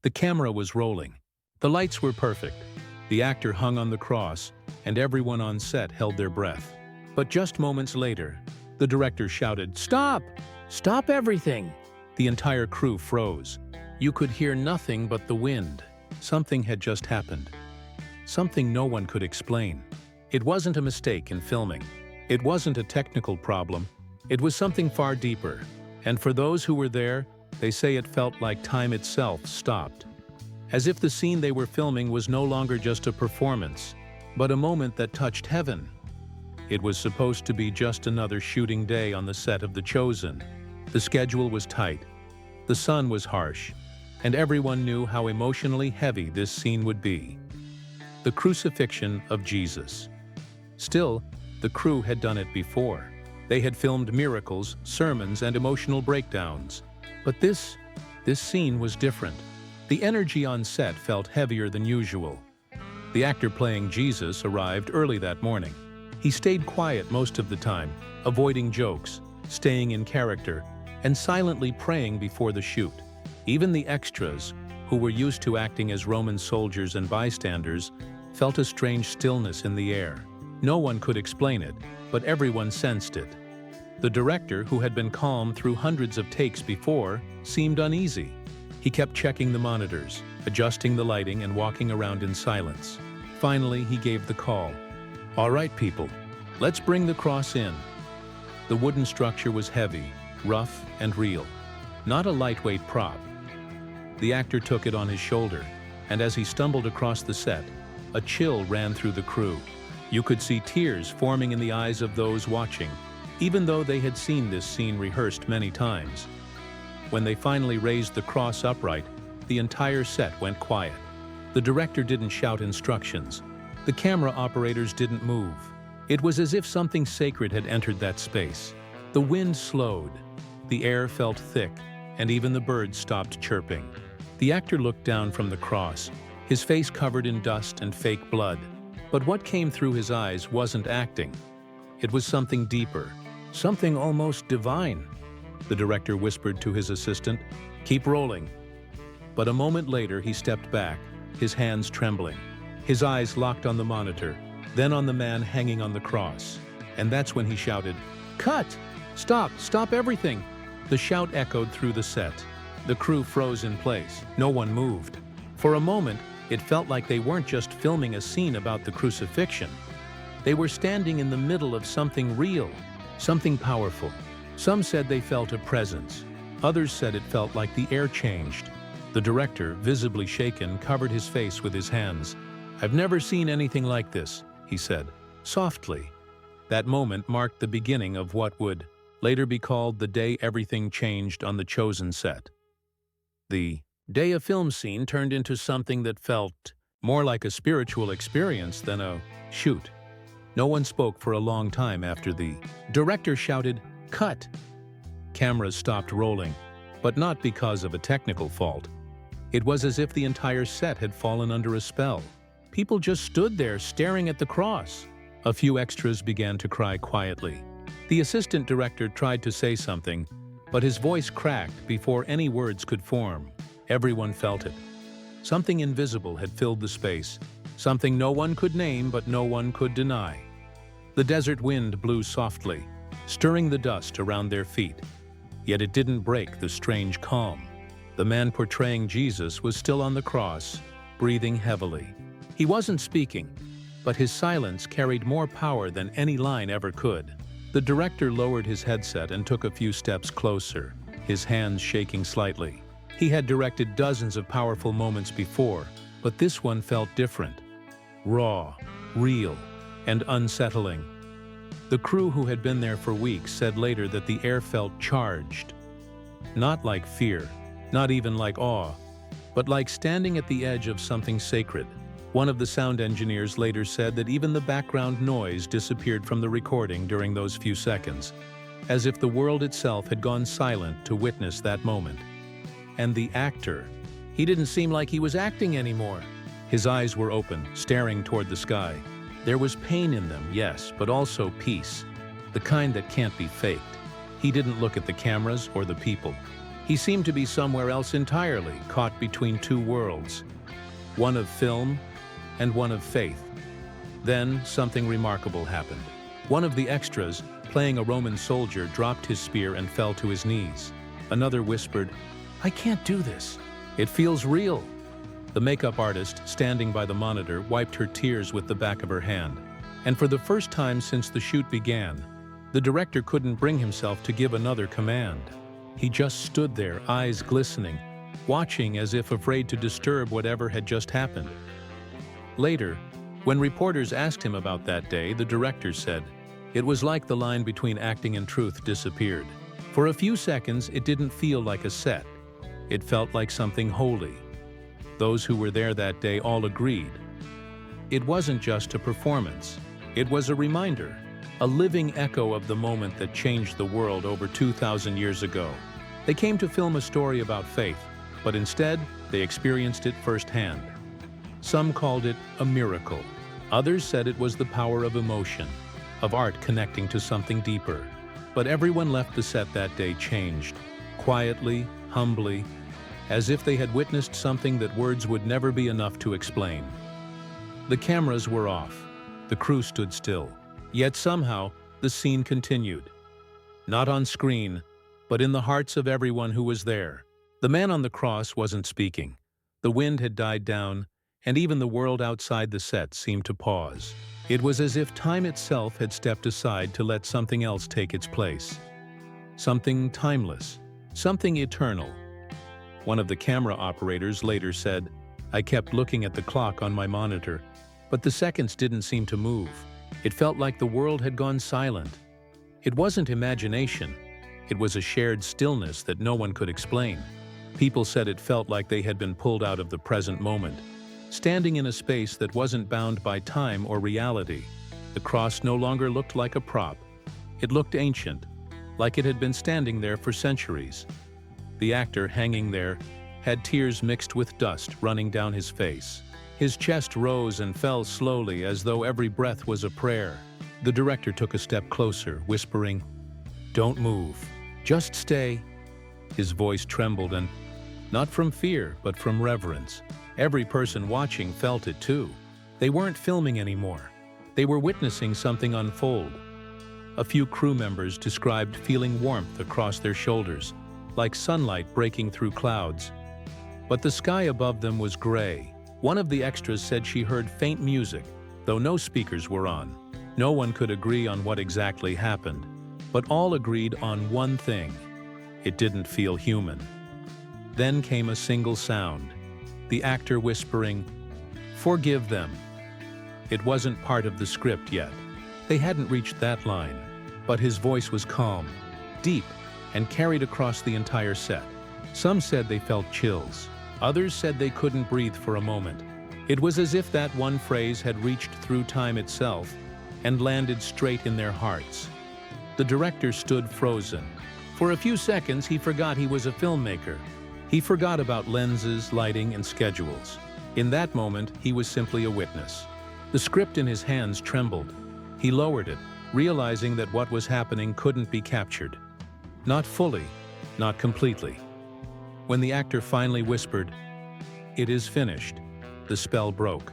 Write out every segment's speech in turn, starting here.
The camera was rolling. The lights were perfect. The actor hung on the cross, and everyone on set held their breath. But just moments later, the director shouted, "Stop! Stop everything!" The entire crew froze. You could hear nothing but the wind. Something had just happened. Something no one could explain. It wasn't a mistake in filming. It wasn't a technical problem. It was something far deeper. And for those who were there, they say it felt like time itself stopped. As if the scene they were filming was no longer just a performance, but a moment that touched heaven. It was supposed to be just another shooting day on the set of The Chosen. The schedule was tight. The sun was harsh, and everyone knew how emotionally heavy this scene would be. The crucifixion of Jesus. Still, the crew had done it before. They had filmed miracles, sermons, and emotional breakdowns. But this scene was different. The energy on set felt heavier than usual. The actor playing Jesus arrived early that morning. He stayed quiet most of the time, avoiding jokes, staying in character, and silently praying before the shoot. Even the extras, who were used to acting as Roman soldiers and bystanders, felt a strange stillness in the air. No one could explain it, but everyone sensed it. The director, who had been calm through hundreds of takes before, seemed uneasy. He kept checking the monitors, adjusting the lighting, and walking around in silence. Finally, he gave the call. "All right, people, let's bring the cross in." The wooden structure was heavy, rough, and real. Not a lightweight prop. The actor took it on his shoulder, and as he stumbled across the set, a chill ran through the crew. You could see tears forming in the eyes of those watching, even though they had seen this scene rehearsed many times. When they finally raised the cross upright, the entire set went quiet. The director didn't shout instructions. The camera operators didn't move. It was as if something sacred had entered that space. The wind slowed. The air felt thick, and even the birds stopped chirping. The actor looked down from the cross, his face covered in dust and fake blood. But what came through his eyes wasn't acting. It was something deeper, something almost divine. The director whispered to his assistant, "Keep rolling." But a moment later, he stepped back, his hands trembling. His eyes locked on the monitor, then on the man hanging on the cross. And that's when he shouted, "Cut! Stop! Stop everything!" The shout echoed through the set. The crew froze in place. No one moved. For a moment, it felt like they weren't just filming a scene about the crucifixion. They were standing in the middle of something real, something powerful. Some said they felt a presence. Others said it felt like the air changed. The director, visibly shaken, covered his face with his hands. "I've never seen anything like this," he said, softly. That moment marked the beginning of what would later be called the day everything changed on The Chosen set. The day a film scene turned into something that felt more like a spiritual experience than a shoot. No one spoke for a long time after the director shouted, "Cut!" Cameras stopped rolling, but not because of a technical fault. It was as if the entire set had fallen under a spell. People just stood there staring at the cross. A few extras began to cry quietly. The assistant director tried to say something, but his voice cracked before any words could form. Everyone felt it. Something invisible had filled the space, something no one could name but no one could deny. The desert wind blew softly, stirring the dust around their feet. Yet it didn't break the strange calm. The man portraying Jesus was still on the cross, breathing heavily. He wasn't speaking, but his silence carried more power than any line ever could. The director lowered his headset and took a few steps closer, his hands shaking slightly. He had directed dozens of powerful moments before, but this one felt different. Raw, real, and unsettling. The crew who had been there for weeks said later that the air felt charged. Not like fear, not even like awe, but like standing at the edge of something sacred. One of the sound engineers later said that even the background noise disappeared from the recording during those few seconds, as if the world itself had gone silent to witness that moment. And the actor, he didn't seem like he was acting anymore. His eyes were open, staring toward the sky. There was pain in them, yes, but also peace, the kind that can't be faked. He didn't look at the cameras or the people. He seemed to be somewhere else entirely, caught between two worlds, one of film and one of faith. Then something remarkable happened. One of the extras, playing a Roman soldier, dropped his spear and fell to his knees. Another whispered, "I can't do this. It feels real." The makeup artist, standing by the monitor, wiped her tears with the back of her hand. And for the first time since the shoot began, the director couldn't bring himself to give another command. He just stood there, eyes glistening, watching as if afraid to disturb whatever had just happened. Later, when reporters asked him about that day, the director said, "It was like the line between acting and truth disappeared. For a few seconds, it didn't feel like a set. It felt like something holy." Those who were there that day all agreed. It wasn't just a performance. It was a reminder, a living echo of the moment that changed the world over 2,000 years ago. They came to film a story about faith, but instead, they experienced it firsthand. Some called it a miracle. Others said it was the power of emotion, of art connecting to something deeper. But everyone left the set that day changed, quietly, humbly, as if they had witnessed something that words would never be enough to explain. The cameras were off. The crew stood still. Yet somehow, the scene continued. Not on screen, but in the hearts of everyone who was there. The man on the cross wasn't speaking. The wind had died down, and even the world outside the set seemed to pause. It was as if time itself had stepped aside to let something else take its place. Something timeless, something eternal. One of the camera operators later said, "I kept looking at the clock on my monitor, but the seconds didn't seem to move. It felt like the world had gone silent." It wasn't imagination. It was a shared stillness that no one could explain. People said it felt like they had been pulled out of the present moment, standing in a space that wasn't bound by time or reality. The cross no longer looked like a prop. It looked ancient, like it had been standing there for centuries. The actor hanging there had tears mixed with dust running down his face. His chest rose and fell slowly as though every breath was a prayer. The director took a step closer, whispering, "Don't move. Just stay." His voice trembled, and not from fear, but from reverence. Every person watching felt it too. They weren't filming anymore. They were witnessing something unfold. A few crew members described feeling warmth across their shoulders, like sunlight breaking through clouds. But the sky above them was gray. One of the extras said she heard faint music, though no speakers were on. No one could agree on what exactly happened, but all agreed on one thing: it didn't feel human. Then came a single sound, the actor whispering, "Forgive them." It wasn't part of the script yet. They hadn't reached that line, but his voice was calm, deep, and carried across the entire set. Some said they felt chills. Others said they couldn't breathe for a moment. It was as if that one phrase had reached through time itself and landed straight in their hearts. The director stood frozen. For a few seconds, he forgot he was a filmmaker. He forgot about lenses, lighting, and schedules. In that moment, he was simply a witness. The script in his hands trembled. He lowered it, realizing that what was happening couldn't be captured. Not fully, not completely. When the actor finally whispered, "It is finished," the spell broke.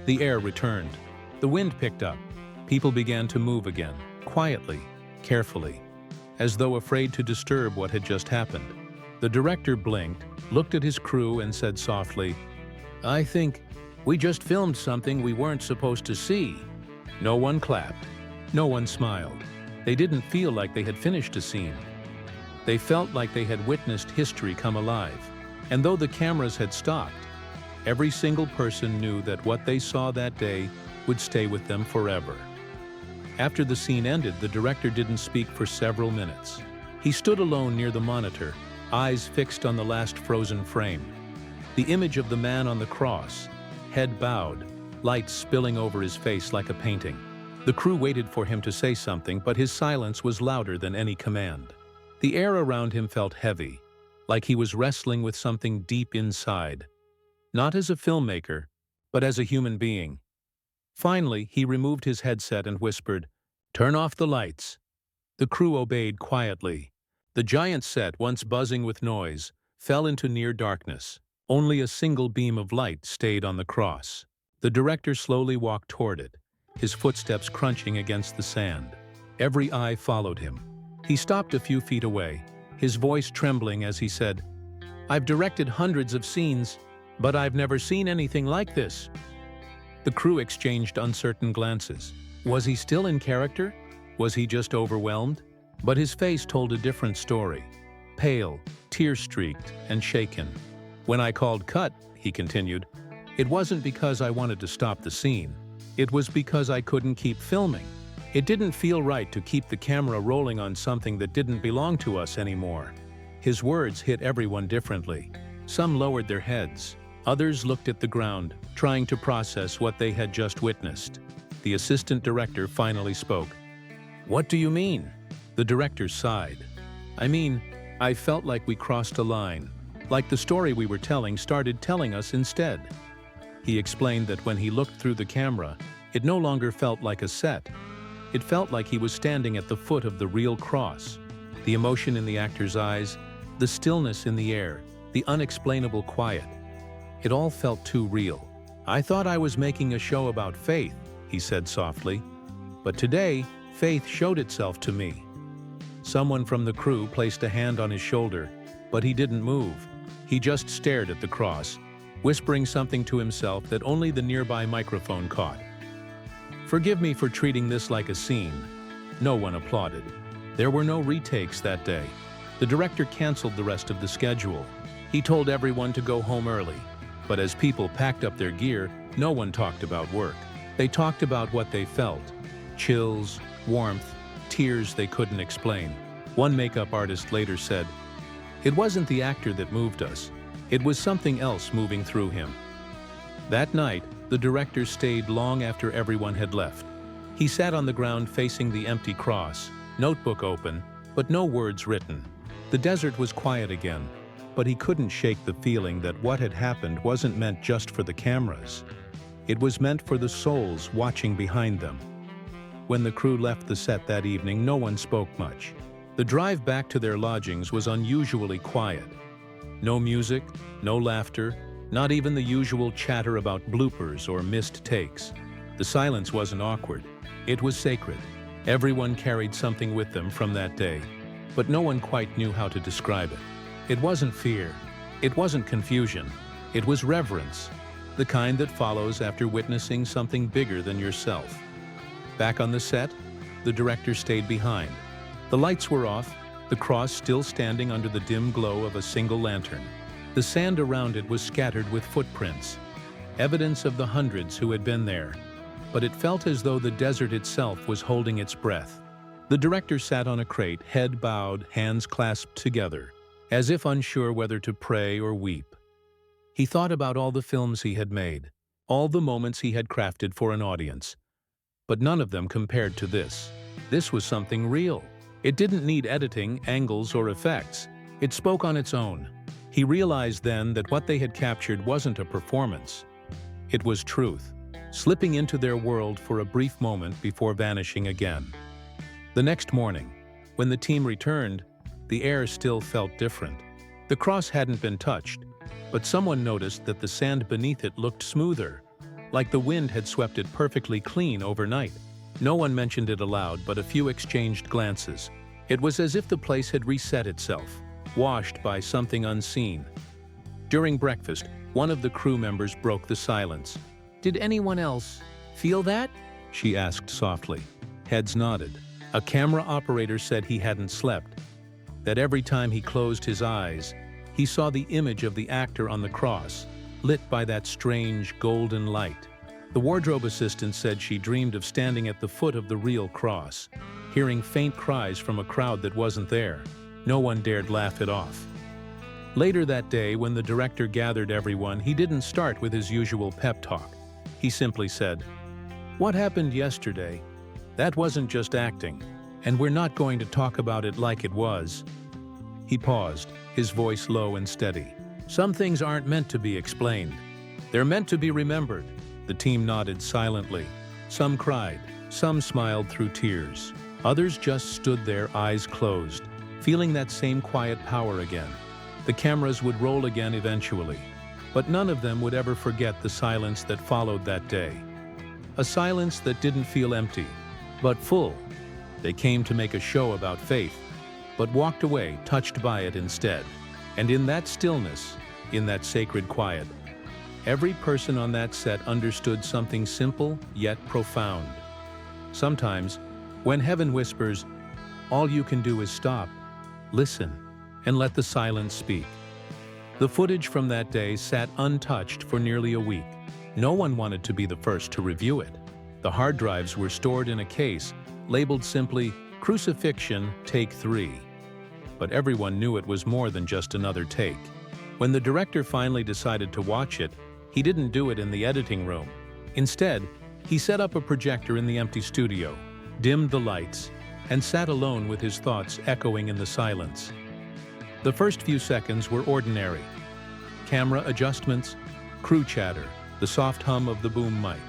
The air returned. The wind picked up. People began to move again, quietly, carefully, as though afraid to disturb what had just happened. The director blinked, looked at his crew, and said softly, "I think we just filmed something we weren't supposed to see." No one clapped. No one smiled. They didn't feel like they had finished a scene. They felt like they had witnessed history come alive. And though the cameras had stopped, every single person knew that what they saw that day would stay with them forever. After the scene ended, the director didn't speak for several minutes. He stood alone near the monitor, eyes fixed on the last frozen frame. The image of the man on the cross, head bowed, light spilling over his face like a painting. The crew waited for him to say something, but his silence was louder than any command. The air around him felt heavy, like he was wrestling with something deep inside. Not as a filmmaker, but as a human being. Finally, he removed his headset and whispered, "Turn off the lights." The crew obeyed quietly. The giant set, once buzzing with noise, fell into near darkness. Only a single beam of light stayed on the cross. The director slowly walked toward it, his footsteps crunching against the sand. Every eye followed him. He stopped a few feet away, his voice trembling as he said, "I've directed hundreds of scenes, but I've never seen anything like this." The crew exchanged uncertain glances. Was he still in character? Was he just overwhelmed? But his face told a different story. Pale, tear-streaked, and shaken. "When I called cut," he continued, "it wasn't because I wanted to stop the scene. It was because I couldn't keep filming. It didn't feel right to keep the camera rolling on something that didn't belong to us anymore." His words hit everyone differently. Some lowered their heads. Others looked at the ground, trying to process what they had just witnessed. The assistant director finally spoke. "What do you mean?" The director sighed. "I mean, I felt like we crossed a line, like the story we were telling started telling us instead." He explained that when he looked through the camera, it no longer felt like a set. It felt like he was standing at the foot of the real cross. The emotion in the actor's eyes, the stillness in the air, the unexplainable quiet. It all felt too real. "I thought I was making a show about faith," he said softly. "But today, faith showed itself to me." Someone from the crew placed a hand on his shoulder, but he didn't move. He just stared at the cross, whispering something to himself that only the nearby microphone caught. "Forgive me for treating this like a scene." No one applauded. There were no retakes that day. The director canceled the rest of the schedule. He told everyone to go home early. But as people packed up their gear, no one talked about work. They talked about what they felt. Chills, warmth, tears they couldn't explain. One makeup artist later said, "It wasn't the actor that moved us. It was something else moving through him." That night, the director stayed long after everyone had left. He sat on the ground facing the empty cross, notebook open, but no words written. The desert was quiet again, but he couldn't shake the feeling that what had happened wasn't meant just for the cameras. It was meant for the souls watching behind them. When the crew left the set that evening, no one spoke much. The drive back to their lodgings was unusually quiet. No music, no laughter, not even the usual chatter about bloopers or missed takes. The silence wasn't awkward. It was sacred. Everyone carried something with them from that day, but no one quite knew how to describe it. It wasn't fear. It wasn't confusion. It was reverence, the kind that follows after witnessing something bigger than yourself. Back on the set, the director stayed behind. The lights were off, the cross still standing under the dim glow of a single lantern. The sand around it was scattered with footprints, evidence of the hundreds who had been there. But it felt as though the desert itself was holding its breath. The director sat on a crate, head bowed, hands clasped together, as if unsure whether to pray or weep. He thought about all the films he had made, all the moments he had crafted for an audience. But none of them compared to this. This was something real. It didn't need editing, angles, or effects. It spoke on its own. He realized then that what they had captured wasn't a performance. It was truth, slipping into their world for a brief moment before vanishing again. The next morning, when the team returned, the air still felt different. The cross hadn't been touched, but someone noticed that the sand beneath it looked smoother, like the wind had swept it perfectly clean overnight. No one mentioned it aloud, but a few exchanged glances. It was as if the place had reset itself, washed by something unseen. During breakfast, one of the crew members broke the silence. "Did anyone else feel that?" she asked softly. Heads nodded. A camera operator said he hadn't slept, that every time he closed his eyes, he saw the image of the actor on the cross, lit by that strange golden light. The wardrobe assistant said she dreamed of standing at the foot of the real cross, hearing faint cries from a crowd that wasn't there. No one dared laugh it off. Later that day, when the director gathered everyone, he didn't start with his usual pep talk. He simply said, "What happened yesterday? That wasn't just acting, and we're not going to talk about it like it was." He paused, his voice low and steady. "Some things aren't meant to be explained. They're meant to be remembered." The team nodded silently. Some cried, some smiled through tears. Others just stood there, eyes closed. feeling that same quiet power again. The cameras would roll again eventually, but none of them would ever forget the silence that followed that day. A silence that didn't feel empty, but full. They came to make a show about faith, but walked away touched by it instead. And in that stillness, in that sacred quiet, every person on that set understood something simple yet profound. Sometimes, when heaven whispers, all you can do is stop, listen, and let the silence speak. The footage from that day sat untouched for nearly a week. No one wanted to be the first to review it. The hard drives were stored in a case, labeled simply, Crucifixion, Take 3. But everyone knew it was more than just another take. When the director finally decided to watch it, he didn't do it in the editing room. Instead, he set up a projector in the empty studio, dimmed the lights, and sat alone with his thoughts echoing in the silence. The first few seconds were ordinary. Camera adjustments, crew chatter, the soft hum of the boom mic.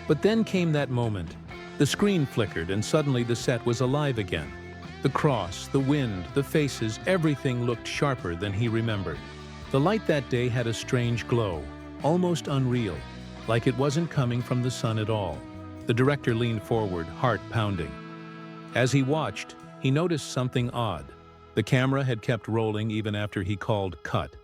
But then came that moment. The screen flickered and suddenly the set was alive again. The cross, the wind, the faces, everything looked sharper than he remembered. The light that day had a strange glow, almost unreal, like it wasn't coming from the sun at all. The director leaned forward, heart pounding. As he watched, he noticed something odd. The camera had kept rolling even after he called cut.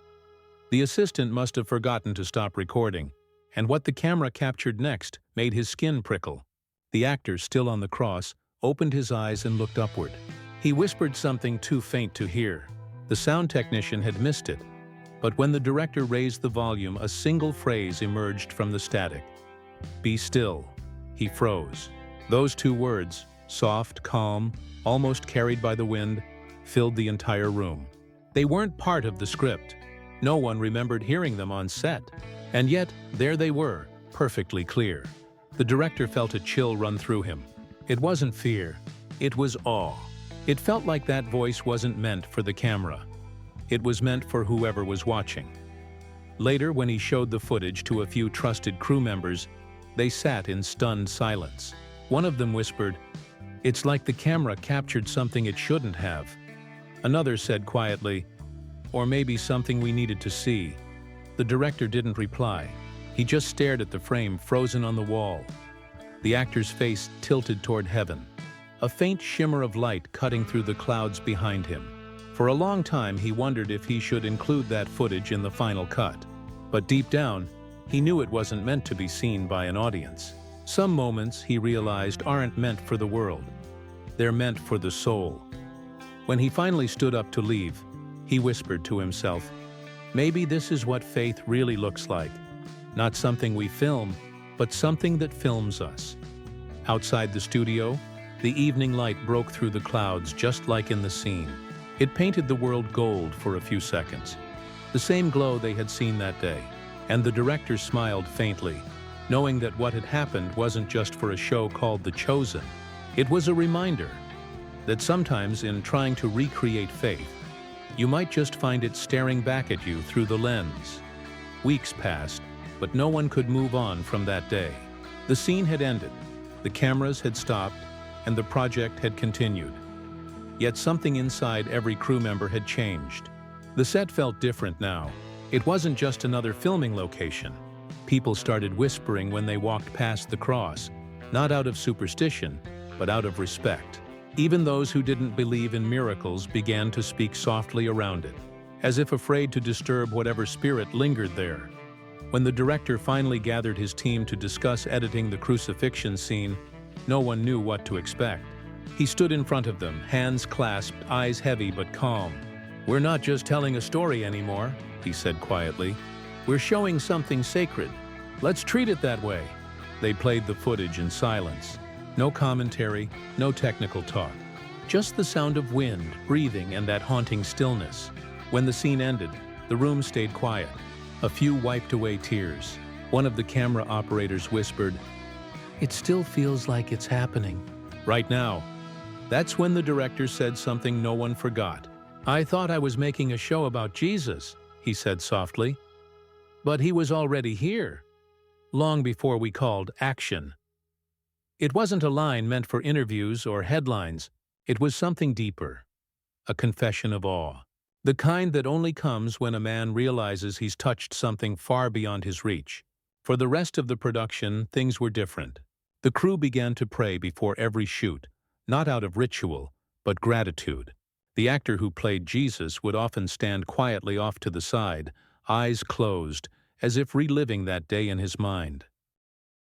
The assistant must have forgotten to stop recording, and what the camera captured next made his skin prickle. The actor, still on the cross, opened his eyes and looked upward. He whispered something too faint to hear. The sound technician had missed it. But when the director raised the volume, a single phrase emerged from the static. "Be still." He froze. Those two words, soft, calm, almost carried by the wind, filled the entire room. They weren't part of the script. No one remembered hearing them on set. And yet, there they were, perfectly clear. The director felt a chill run through him. It wasn't fear. It was awe. It felt like that voice wasn't meant for the camera. It was meant for whoever was watching. Later, when he showed the footage to a few trusted crew members, they sat in stunned silence. One of them whispered, "It's like the camera captured something it shouldn't have." Another said quietly, "Or maybe something we needed to see." The director didn't reply. He just stared at the frame frozen on the wall. The actor's face tilted toward heaven, a faint shimmer of light cutting through the clouds behind him. For a long time, he wondered if he should include that footage in the final cut. But deep down, he knew it wasn't meant to be seen by an audience. Some moments, he realized, aren't meant for the world. They're meant for the soul. When he finally stood up to leave, he whispered to himself, "Maybe this is what faith really looks like. Not something we film, but something that films us." Outside the studio, the evening light broke through the clouds just like in the scene. It painted the world gold for a few seconds, the same glow they had seen that day. And the director smiled faintly, knowing that what had happened wasn't just for a show called The Chosen. It was a reminder that sometimes in trying to recreate faith, you might just find it staring back at you through the lens. Weeks passed, but no one could move on from that day. The scene had ended, the cameras had stopped, and the project had continued. Yet something inside every crew member had changed. The set felt different now. It wasn't just another filming location. People started whispering when they walked past the cross, not out of superstition, but out of respect. Even those who didn't believe in miracles began to speak softly around it, as if afraid to disturb whatever spirit lingered there. When the director finally gathered his team to discuss editing the crucifixion scene, no one knew what to expect. He stood in front of them, hands clasped, eyes heavy but calm. "We're not just telling a story anymore," he said quietly. "We're showing something sacred. Let's treat it that way." They played the footage in silence. No commentary, no technical talk. Just the sound of wind, breathing, and that haunting stillness. When the scene ended, the room stayed quiet. A few wiped away tears. One of the camera operators whispered, "It still feels like it's happening right now." That's when the director said something no one forgot. "I thought I was making a show about Jesus," he said softly. "But he was already here, long before we called action." It wasn't a line meant for interviews or headlines. It was something deeper. a confession of awe. The kind that only comes when a man realizes he's touched something far beyond his reach. For the rest of the production, things were different. The crew began to pray before every shoot, not out of ritual, but gratitude. The actor who played Jesus would often stand quietly off to the side, eyes closed, as if reliving that day in his mind.